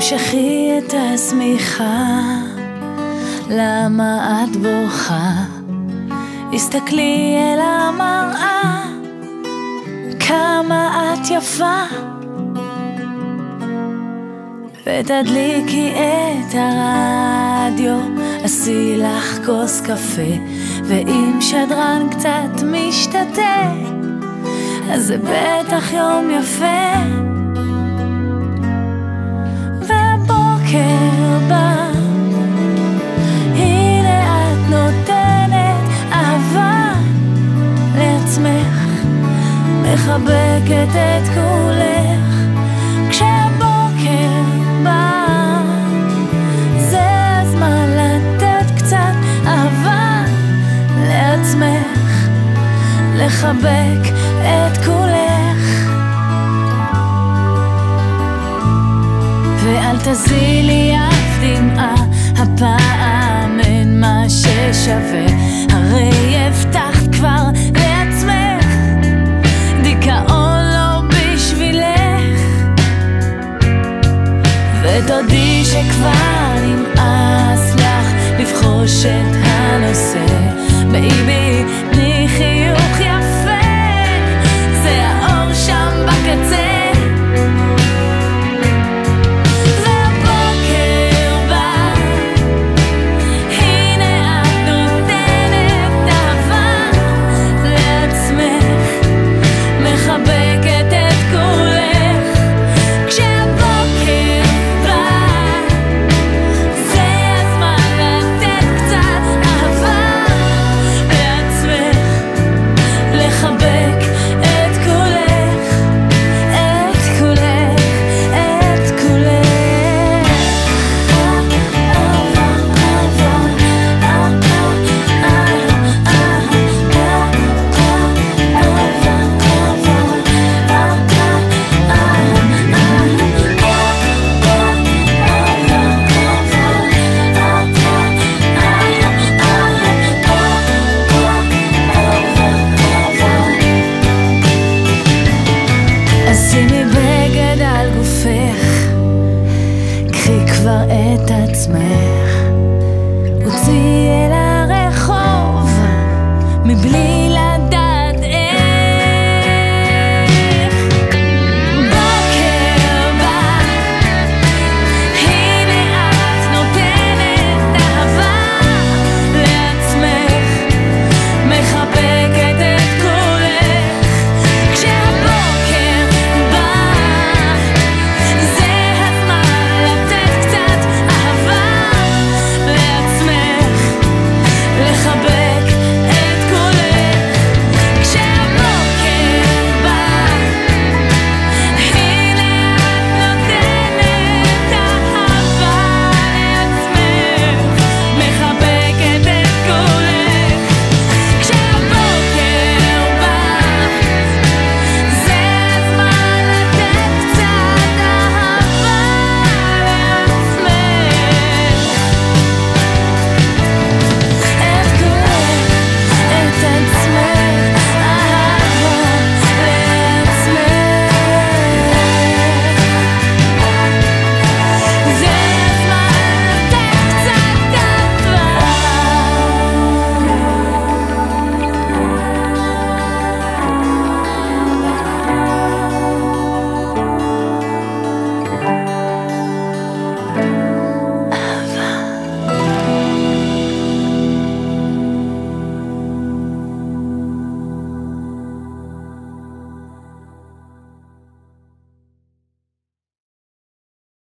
תמשכי את השמיכה, למה את בוכה? הסתכלי אל המראה, כמה את יפה. ותדליקי את הרדיו, עשי לך כוס קפה, ואם שדרן קצת משתתה, אז זה בטח יום יפה. והבוקר בא, הנה את נותנת אהבה לעצמך, מחבקת את כולך. כשהבוקר בא, זה הזמן לתת קצת אהבה לעצמך, לחבק את כולך. ואל תזילי אף דמעה, הפעם אין מה ששווה, הרי הבטחת כבר לעצמך, דיכאון לא בשבילך. ותודי שכבר נמאס לך לבחוש את הנושא, בייבי תני חיוך יפה, זה האור שם בקצה. שימי בגד על גופך, קחי כבר את עצמך, הוציאי אל הרחוב מבלי